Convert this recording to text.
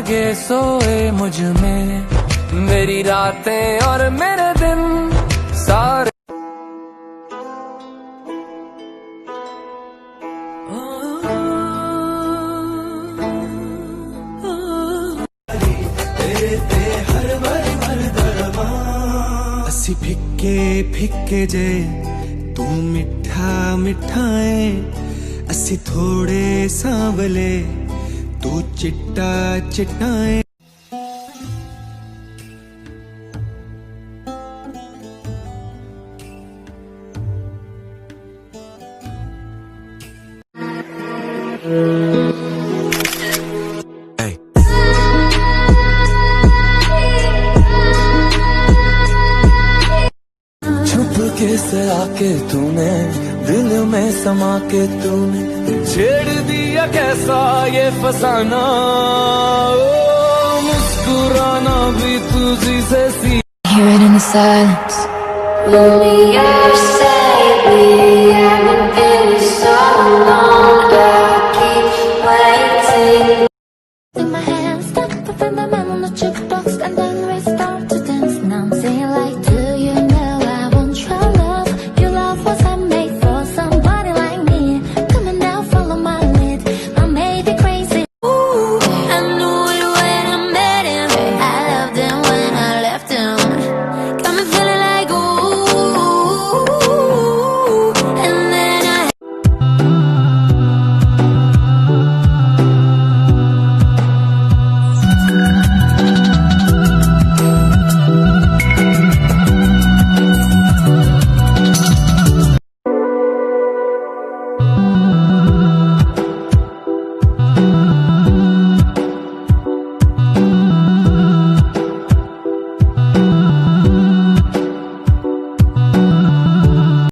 जागे सोए मुझ में, मेरी रातें और मेरे दिन सारे। असी फिक्के फिक्के जे तू मिठा मिठाए, असी थोड़े सांवले तू चिट्टा चिट्टाए। छुप के से आके तूने दिल में समा के तूने छेड़ दिया कैसा ये फसाना, ओ मुस्कुराना भी तुझी से सी। Hear it in the silence. Only your side, we are